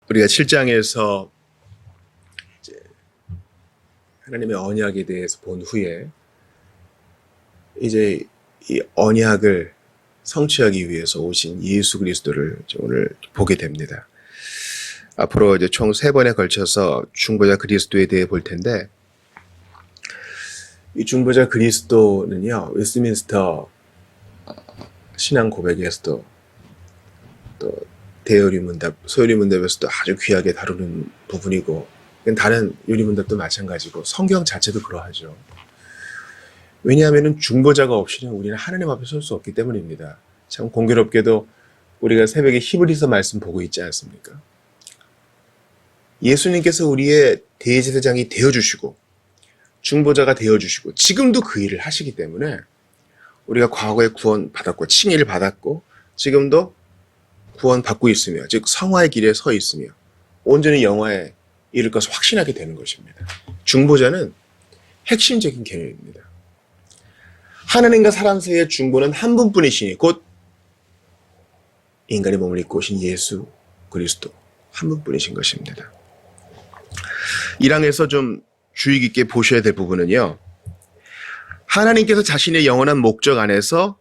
우리가 7장에서 이제 하나님의 언약에 대해서 본 후에 이제 이 언약을 성취하기 위해서 오신 예수 그리스도를 오늘 보게 됩니다. 앞으로 이제 총 3번에 걸쳐서 중보자 그리스도에 대해 볼 텐데, 이 중보자 그리스도는요, 웨스트민스터 신앙 고백에서도 또 대요리문답, 소요리문답에서도 아주 귀하게 다루는 부분이고, 다른 요리문답도 마찬가지고 성경 자체도 그러하죠. 왜냐하면 중보자가 없이는 우리는 하나님 앞에 설 수 없기 때문입니다. 참 공교롭게도 우리가 새벽에 히브리서 말씀 보고 있지 않습니까? 예수님께서 우리의 대제사장이 되어주시고 중보자가 되어주시고 지금도 그 일을 하시기 때문에 우리가 과거에 구원 받았고 칭의를 받았고 지금도 구원 받고 있으며, 즉 성화의 길에 서 있으며 온전히 영화에 이를 것을 확신하게 되는 것입니다. 중보자는 핵심적인 개념입니다. 하나님과 사람 사이의 중보는 한 분뿐이시니 곧 인간의 몸을 입고 오신 예수 그리스도 한 분뿐이신 것입니다. 1항에서 좀 주의 깊게 보셔야 될 부분은요, 하나님께서 자신의 영원한 목적 안에서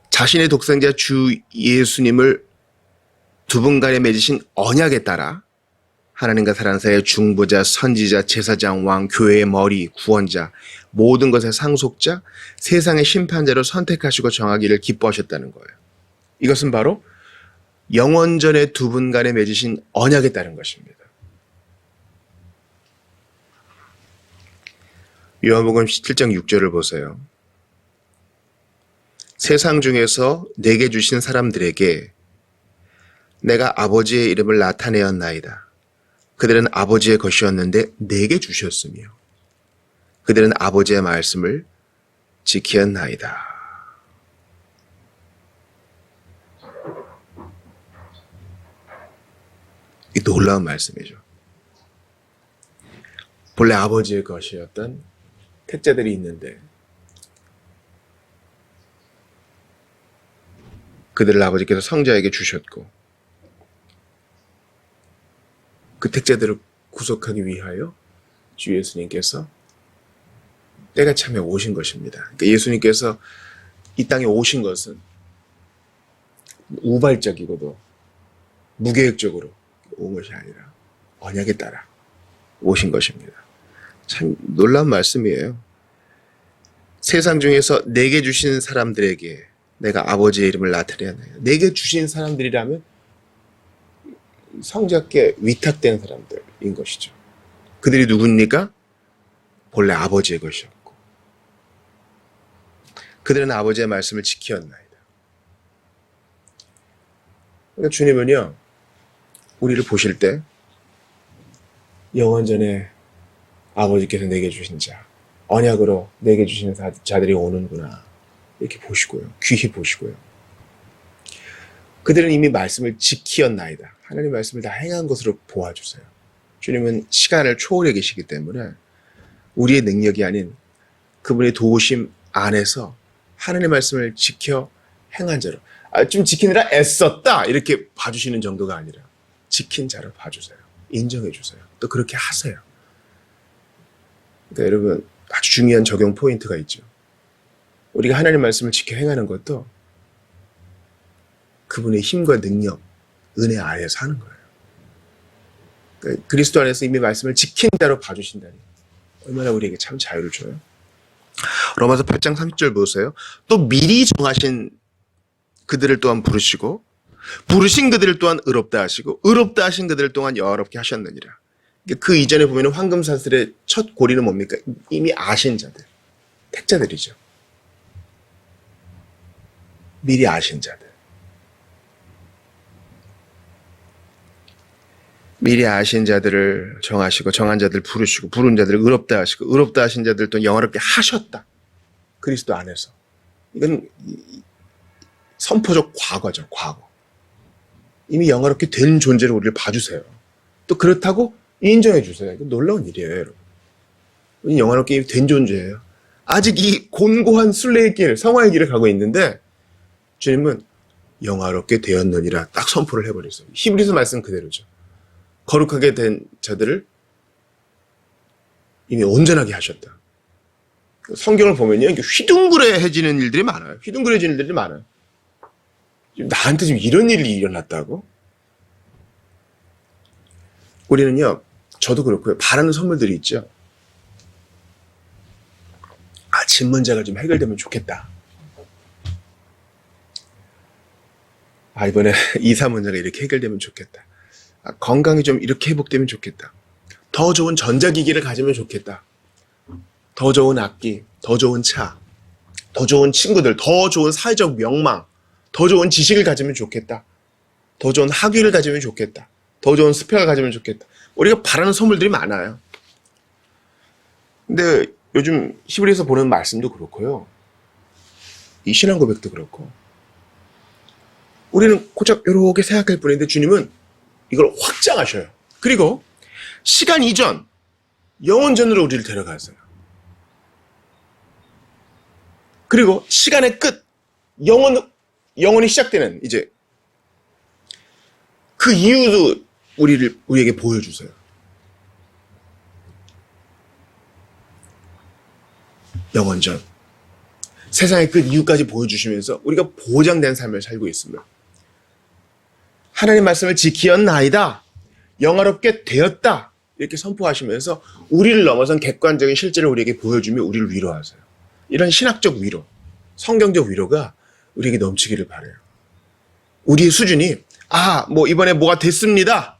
자신의 독생자 주 예수님을 두 분 간에 맺으신 언약에 따라 하나님과 사람 사이의 중보자, 선지자, 제사장, 왕, 교회의 머리, 구원자, 모든 것의 상속자, 세상의 심판자로 선택하시고 정하기를 기뻐하셨다는 거예요. 이것은 바로 영원전의 두 분 간에 맺으신 언약에 따른 것입니다. 요한복음 7장 6절을 보세요. 세상 중에서 내게 주신 사람들에게 내가 아버지의 이름을 나타내었나이다. 그들은 아버지의 것이었는데 내게 주셨으며 그들은 아버지의 말씀을 지키었나이다. 이 놀라운 말씀이죠. 본래 아버지의 것이었던 택자들이 있는데 그들을 아버지께서 성자에게 주셨고 그 택자들을 구속하기 위하여 주 예수님께서 때가 차면 오신 것입니다. 그러니까 예수님께서 이 땅에 오신 것은 우발적이고도 무계획적으로 온 것이 아니라 언약에 따라 오신 것입니다. 참 놀라운 말씀이에요. 세상 중에서 내게 주신 사람들에게 내가 아버지의 이름을 나타내었나요? 내게 주신 사람들이라면 성자께 위탁된 사람들인 것이죠. 그들이 누굽니까? 본래 아버지의 것이었고 그들은 아버지의 말씀을 지키었나이다. 그러니까 주님은요, 우리를 보실 때 영원전에 아버지께서 내게 주신 자, 언약으로 내게 주시는 자들이 오는구나 이렇게 보시고요. 귀히 보시고요. 그들은 이미 말씀을 지키었나이다. 하나님 말씀을 다 행한 것으로 보아주세요. 주님은 시간을 초월해 계시기 때문에 우리의 능력이 아닌 그분의 도우심 안에서 하나님의 말씀을 지켜 행한 자로, 좀 지키느라 애썼다 이렇게 봐주시는 정도가 아니라 지킨 자로 봐주세요. 인정해 주세요. 또 그렇게 하세요. 그러니까 여러분, 아주 중요한 적용 포인트가 있죠. 우리가 하나님 말씀을 지켜 행하는 것도 그분의 힘과 능력, 은혜 아래에서 하는 거예요. 그러니까 그리스도 안에서 이미 말씀을 지킨 자로 봐주신다니 얼마나 우리에게 참 자유를 줘요. 로마서 8장 30절 보세요. 또 미리 정하신 그들을 또한 부르시고 부르신 그들을 또한 의롭다 하시고 의롭다 하신 그들을 또한 여롭게 하셨느니라. 그 이전에 보면 황금사슬의 첫 고리는 뭡니까? 이미 아신 자들, 택자들이죠. 미리 아신 자들. 미리 아신 자들을 정하시고 정한 자들 부르시고 부른 자들을 의롭다 하시고 의롭다 하신 자들을 또 영화롭게 하셨다. 그리스도 안에서. 이건 선포적 과거죠. 과거. 이미 영화롭게 된 존재로 우리를 봐주세요. 또 그렇다고 인정해 주세요. 이건 놀라운 일이에요, 여러분. 영화롭게 된 존재예요. 아직 이 곤고한 순례의 길, 성화의 길을 가고 있는데 주님은 영화롭게 되었느니라 딱 선포를 해버렸어요. 히브리서 말씀 그대로죠. 거룩하게 된 자들을 이미 온전하게 하셨다. 성경을 보면요, 휘둥그레해지는 일들이 많아요. 휘둥그레해지는 일들이 많아요. 나한테 지금 이런 일이 일어났다고? 우리는요, 저도 그렇고요, 바라는 선물들이 있죠. 아, 집 문제가 좀 해결되면 좋겠다. 아, 이번에 이사 문제가 이렇게 해결되면 좋겠다. 아, 건강이 좀 이렇게 회복되면 좋겠다. 더 좋은 전자기기를 가지면 좋겠다. 더 좋은 악기, 더 좋은 차, 더 좋은 친구들, 더 좋은 사회적 명망, 더 좋은 지식을 가지면 좋겠다. 더 좋은 학위를 가지면 좋겠다. 더 좋은 스펙을 가지면 좋겠다. 우리가 바라는 선물들이 많아요. 근데 요즘 히브리서 보는 말씀도 그렇고요. 이 신앙 고백도 그렇고. 우리는 고작 이렇게 생각할 뿐인데 주님은 이걸 확장하셔요. 그리고 시간 이전, 영원 전으로 우리를 데려가세요. 그리고 시간의 끝, 영원이 시작되는 이제 그 이유도 우리에게 보여주세요. 영원전. 세상의 끝 이유까지 보여주시면서 우리가 보장된 삶을 살고 있습니다. 하나님 말씀을 지키었나이다. 영화롭게 되었다. 이렇게 선포하시면서 우리를 넘어선 객관적인 실제를 우리에게 보여주며 우리를 위로하세요. 이런 신학적 위로, 성경적 위로가 우리에게 넘치기를 바라요. 우리의 수준이 이번에 뭐가 됐습니다.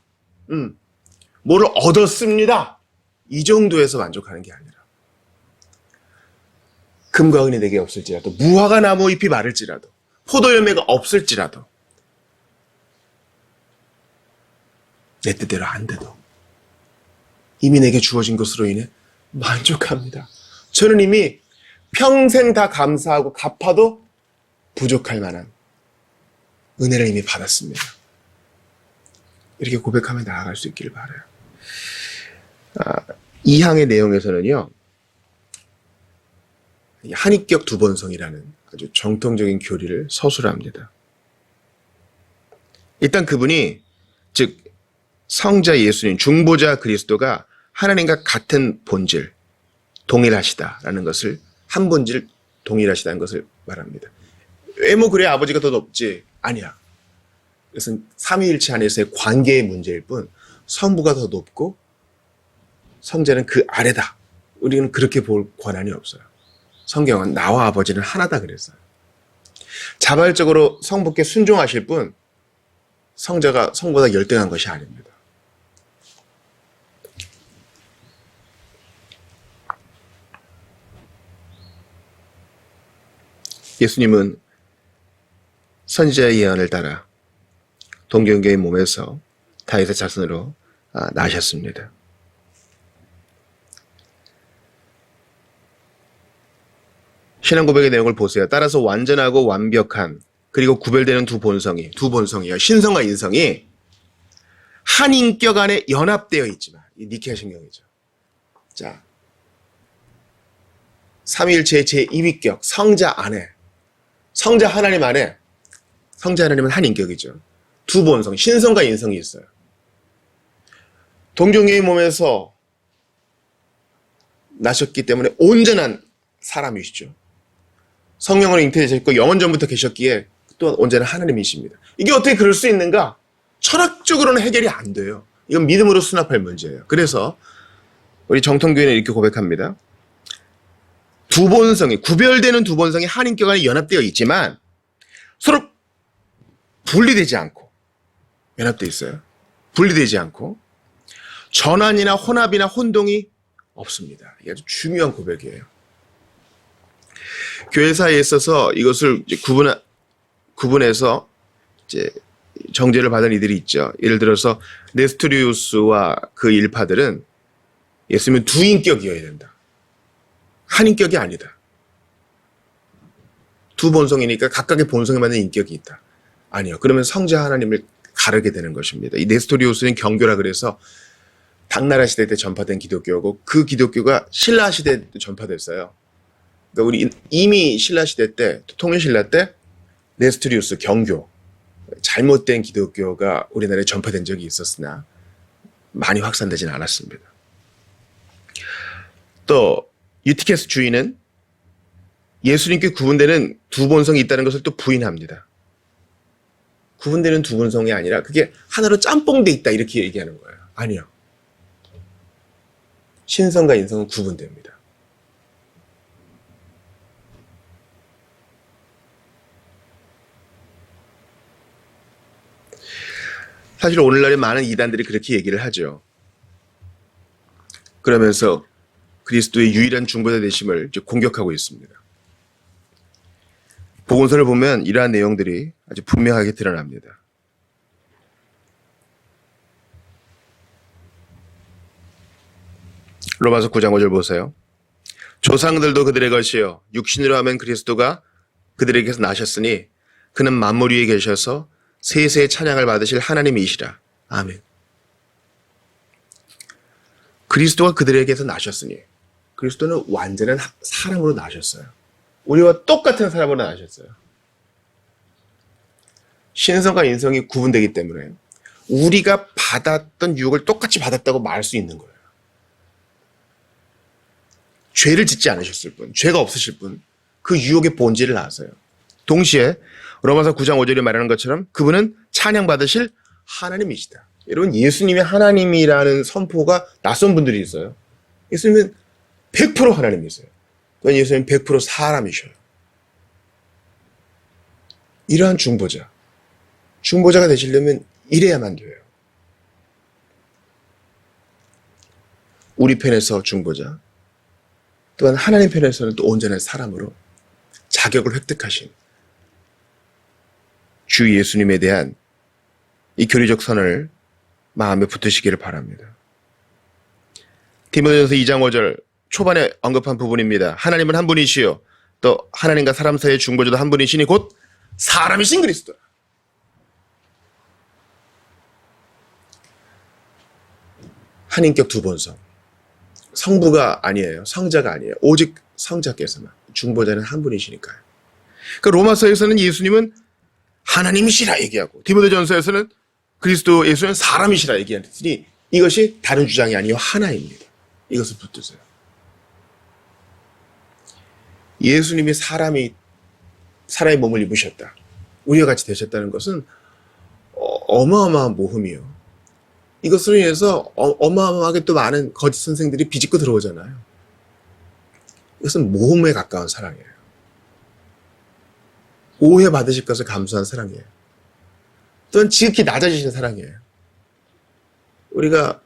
뭐를 얻었습니다. 이 정도에서 만족하는 게 아니라 금과 은이 내게 없을지라도 무화과 나무 잎이 마를지라도 포도 열매가 없을지라도 내 뜻대로 안 돼도 이미 내게 주어진 것으로 인해 만족합니다. 저는 이미 평생 다 감사하고 갚아도 부족할 만한 은혜를 이미 받았습니다. 이렇게 고백하며 나아갈 수 있기를 바라요. 이 항의 내용에서는요, 한입격 두번성이라는 아주 정통적인 교리를 서술합니다. 일단 그분이, 즉 성자 예수님, 중보자 그리스도가 하나님과 같은 본질, 동일하시다라는 것을, 한 본질 동일하시다는 것을 말합니다. 왜 그래 아버지가 더 높지? 아니야. 그것은 삼위일체 안에서의 관계의 문제일 뿐 성부가 더 높고 성자는 그 아래다. 우리는 그렇게 볼 권한이 없어요. 성경은 나와 아버지는 하나다 그랬어요. 자발적으로 성부께 순종하실 뿐 성자가 성보다 열등한 것이 아닙니다. 예수님은 선지자의 예언을 따라 동정교의 몸에서 다윗의 자손으로 나셨습니다. 신앙 고백의 내용을 보세요. 따라서 완전하고 완벽한, 그리고 구별되는 두 본성이요. 신성과 인성이 한 인격 안에 연합되어 있지만, 이 니케아 신경이죠. 자, 삼위일체의 제2위격, 성자 안에, 성자 하나님 안에, 성자 하나님은 한 인격이죠. 두 본성, 신성과 인성이 있어요. 동정녀의 몸에서 나셨기 때문에 온전한 사람이시죠. 성령으로 잉태되셨고 영원전부터 계셨기에 또한 온전한 하나님이십니다. 이게 어떻게 그럴 수 있는가? 철학적으로는 해결이 안 돼요. 이건 믿음으로 수납할 문제예요. 그래서 우리 정통교회는 이렇게 고백합니다. 두 본성이, 구별되는 두 본성이 한 인격 안에 연합되어 있지만 서로 분리되지 않고, 연합되어 있어요. 분리되지 않고 전환이나 혼합이나 혼동이 없습니다. 이게 아주 중요한 고백이에요. 교회 사이에 있어서 이것을 이제 구분해서 이제 정죄를 받은 이들이 있죠. 예를 들어서 네스토리우스와 그 일파들은 예수님은 두 인격이어야 된다. 한 인격이 아니다. 두 본성이니까 각각의 본성에 맞는 인격이 있다. 아니요. 그러면 성자 하나님을 가르게 되는 것입니다. 이 네스토리우스는 경교라 그래서 당나라 시대 때 전파된 기독교고 그 기독교가 신라 시대 때 전파됐어요. 그러니까 우리 이미 신라 시대 때, 통일신라 때 네스토리우스 경교, 잘못된 기독교가 우리나라에 전파된 적이 있었으나 많이 확산되지는 않았습니다. 또 유티케스 주인은 예수님께 구분되는 두 본성이 있다는 것을 또 부인합니다. 구분되는 두 본성이 아니라 그게 하나로 짬뽕돼 있다 이렇게 얘기하는 거예요. 아니요. 신성과 인성은 구분됩니다. 사실 오늘날에 많은 이단들이 그렇게 얘기를 하죠. 그러면서 그리스도의 유일한 중보자 되심을 이제 공격하고 있습니다. 복음서를 보면 이러한 내용들이 아주 분명하게 드러납니다. 로마서 9장 5절 보세요. 조상들도 그들의 것이요 육신으로 하면 그리스도가 그들에게서 나셨으니 그는 만물 위에 계셔서 세세의 찬양을 받으실 하나님이시라. 아멘. 그리스도가 그들에게서 나셨으니 그리스도는 완전한 사람으로 나셨어요. 우리와 똑같은 사람으로 나셨어요. 신성과 인성이 구분되기 때문에 우리가 받았던 유혹을 똑같이 받았다고 말할 수 있는 거예요. 죄를 짓지 않으셨을 뿐, 죄가 없으실 뿐, 그 유혹의 본질을 아세요. 동시에 로마서 9장 5절이 말하는 것처럼 그분은 찬양받으실 하나님이시다. 여러분, 예수님이 하나님이라는 선포가 낯선 분들이 있어요. 예수님은 100% 하나님이세요. 또한 예수님은 100% 사람이셔요. 이러한 중보자가 되시려면 이래야만 돼요. 우리 편에서 중보자, 또한 하나님 편에서는 또 온전한 사람으로 자격을 획득하신 주 예수님에 대한 이 교리적 선을 마음에 붙으시기를 바랍니다. 디모데전서 2장 5절 초반에 언급한 부분입니다. 하나님은 한 분이시요 또 하나님과 사람 사이의 중보자도 한 분이시니 곧 사람이신 그리스도. 한 인격 두 본성. 성부가 아니에요. 성자가 아니에요. 오직 성자께서만. 중보자는 한 분이시니까요. 그러니까 로마서에서는 예수님은 하나님이시라 얘기하고 디모데전서에서는 그리스도 예수는 사람이시라 얘기하니 이것이 다른 주장이 아니요 하나입니다. 이것을 붙드세요. 예수님이 사람의 몸을 입으셨다. 우리와 같이 되셨다는 것은 어마어마한 모험이요. 이것으로 인해서 어마어마하게 또 많은 거짓 선생들이 비집고 들어오잖아요. 이것은 모험에 가까운 사랑이에요. 오해받으실 것을 감수한 사랑이에요. 또한 지극히 낮아지신 사랑이에요. 우리가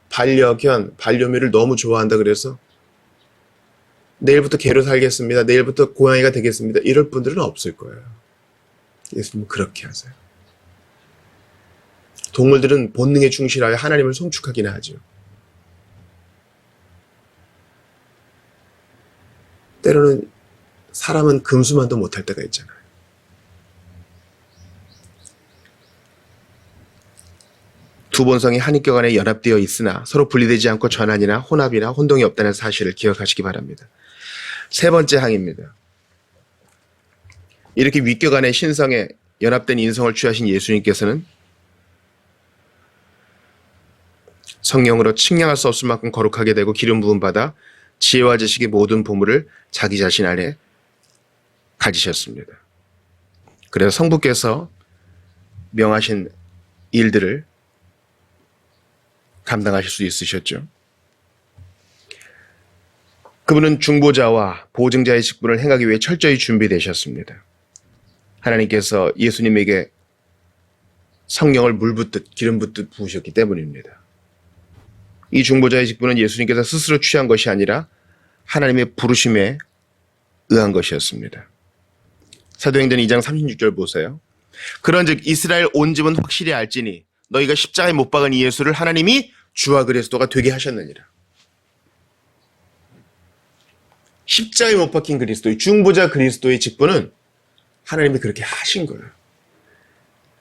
반려견, 반려묘를 너무 좋아한다 그래서 내일부터 개로 살겠습니다. 내일부터 고양이가 되겠습니다. 이럴 분들은 없을 거예요. 예수님은 그렇게 하세요. 동물들은 본능에 충실하여 하나님을 송축하기는 하죠. 때로는 사람은 금수만도 못할 때가 있잖아요. 두 본성이 한 인격 안에 연합되어 있으나 서로 분리되지 않고 전환이나 혼합이나 혼동이 없다는 사실을 기억하시기 바랍니다. 세 번째 항입니다. 이렇게 윗격 안에 신성에 연합된 인성을 취하신 예수님께서는 성령으로 측량할 수 없을 만큼 거룩하게 되고 기름 부음 받아 지혜와 지식의 모든 보물을 자기 자신 안에 가지셨습니다. 그래서 성부께서 명하신 일들을 감당하실 수 있으셨죠. 그분은 중보자와 보증자의 직분을 행하기 위해 철저히 준비되셨습니다. 하나님께서 예수님에게 성령을 물 붓듯 기름 붓듯 부으셨기 때문입니다. 이 중보자의 직분은 예수님께서 스스로 취한 것이 아니라 하나님의 부르심에 의한 것이었습니다. 사도행전 2장 36절 보세요. 그런즉 이스라엘 온 집은 확실히 알지니 너희가 십자가에 못 박은 이 예수를 하나님이 주와 그리스도가 되게 하셨느니라. 십자가에 못 박힌 그리스도의 중보자 그리스도의 직분은 하나님이 그렇게 하신 거예요.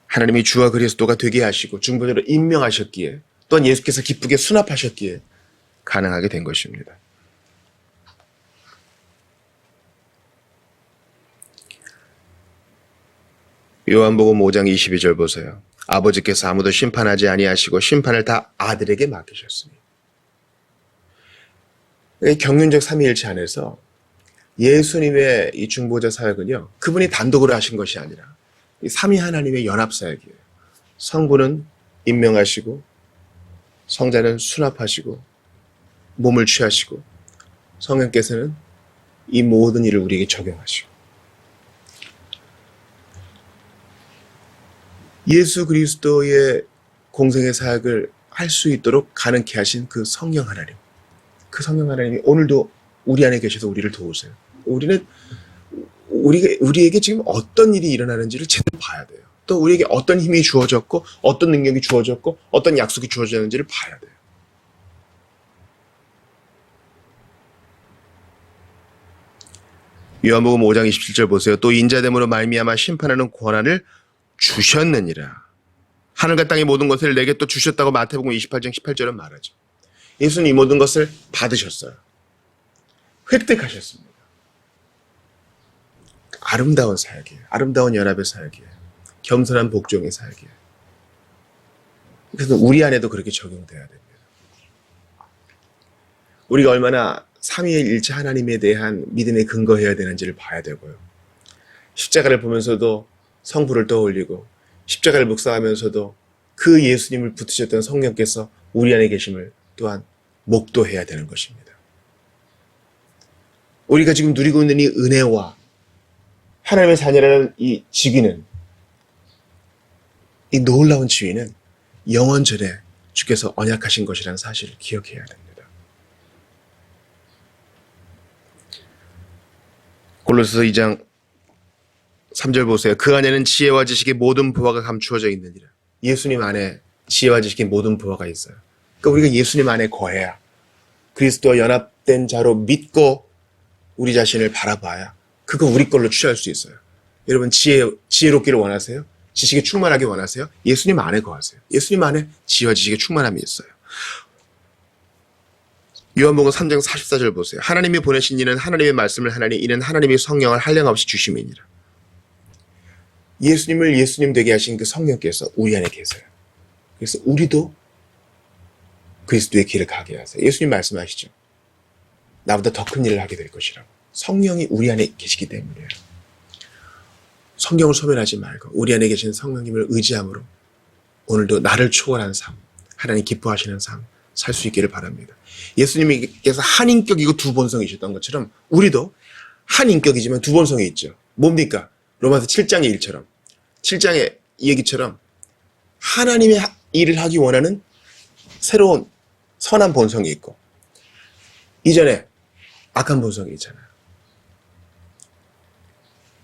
하나님이 주와 그리스도가 되게 하시고 중보자로 임명하셨기에 또한 예수께서 기쁘게 수납하셨기에 가능하게 된 것입니다. 요한복음 5장 22절 보세요. 아버지께서 아무도 심판하지 아니하시고 심판을 다 아들에게 맡기셨으니. 경륜적 삼위일체 안에서 예수님의 이 중보자 사역은요, 그분이 단독으로 하신 것이 아니라 이 삼위 하나님의 연합 사역이에요. 성부는 임명하시고 성자는 수납하시고 몸을 취하시고 성령께서는 이 모든 일을 우리에게 적용하시고, 예수 그리스도의 공생의 사역을 할 수 있도록 가능케 하신 그 성령 하나님, 그 성령 하나님이 오늘도 우리 안에 계셔서 우리를 도우세요. 우리에게 지금 어떤 일이 일어나는지를 제대로 봐야 돼요. 또 우리에게 어떤 힘이 주어졌고 어떤 능력이 주어졌고 어떤 약속이 주어졌는지를 봐야 돼요. 요한복음 5장 27절 보세요. 또 인자됨으로 말미암아 심판하는 권한을 주셨느니라. 하늘과 땅의 모든 것을 내게 또 주셨다고 마태복음 28장 18절은 말하죠. 예수는 이 모든 것을 받으셨어요. 획득하셨습니다. 아름다운 사역이에요. 아름다운 연합의 사역이에요. 겸손한 복종의 사역이에요. 그래서 우리 안에도 그렇게 적용돼야 됩니다. 우리가 얼마나 삼위일체 하나님에 대한 믿음에 근거해야 되는지를 봐야 되고요. 십자가를 보면서도 성부를 떠올리고 십자가를 묵상하면서도 그 예수님을 붙으셨던 성령께서 우리 안에 계심을 또한 목도해야 되는 것입니다. 우리가 지금 누리고 있는 이 은혜와 하나님의 자녀라는 이 직위는, 이 놀라운 지위는 영원 전에 주께서 언약하신 것이라는 사실을 기억해야 됩니다. 골로새서 2장 3절 보세요. 그 안에는 지혜와 지식의 모든 부화가 감추어져 있느니라. 예수님 안에 지혜와 지식의 모든 부화가 있어요. 그러니까 우리가 예수님 안에 거해야, 그리스도와 연합된 자로 믿고 우리 자신을 바라봐야 그거 우리 걸로 취할 수 있어요. 여러분 지혜롭기를 원하세요? 지식에 충만하게 원하세요? 예수님 안에 거하세요. 예수님 안에 지혜와 지식의 충만함이 있어요. 요한복음 3장 44절 보세요. 하나님이 보내신 이는 하나님의 말씀을 하나니 이는 하나님의 성령을 한량없이 주심이니라. 예수님을 예수님 되게 하신 그 성령께서 우리 안에 계세요. 그래서 우리도 그리스도의 길을 가게 하세요. 예수님 말씀하시죠. 나보다 더 큰 일을 하게 될 것이라고. 성령이 우리 안에 계시기 때문이에요. 성경을 소멸하지 말고 우리 안에 계신 성령님을 의지함으로 오늘도 나를 초월한 삶, 하나님 기뻐하시는 삶 살 수 있기를 바랍니다. 예수님께서 한 인격이고 두 본성이셨던 것처럼 우리도 한 인격이지만 두 본성이 있죠. 뭡니까? 로마서 7장의 일처럼, 7장의 얘기처럼 하나님의 일을 하기 원하는 새로운 선한 본성이 있고 이전에 악한 본성이 있잖아요.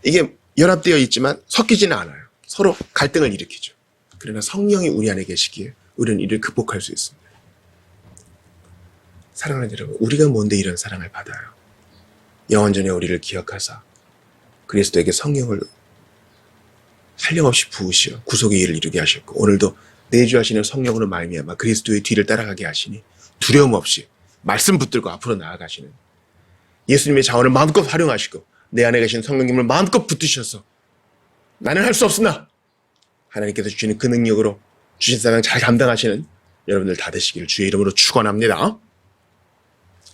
이게 연합되어 있지만 섞이지는 않아요. 서로 갈등을 일으키죠. 그러나 성령이 우리 안에 계시기에 우리는 이를 극복할 수 있습니다. 사랑하는 여러분, 우리가 뭔데 이런 사랑을 받아요? 영원전에 우리를 기억하사 그리스도에게 성령을 한량없이 부으시어 구속의 일을 이루게 하셨고 오늘도 내주하시는 성령으로 말미암아 그리스도의 뒤를 따라가게 하시니 두려움 없이 말씀 붙들고 앞으로 나아가시는 예수님의 자원을 마음껏 활용하시고 내 안에 계신 성령님을 마음껏 붙드셔서 나는 할 수 없으나 하나님께서 주시는 그 능력으로 주신 사명 잘 감당하시는 여러분들 다 되시기를 주의 이름으로 축원합니다.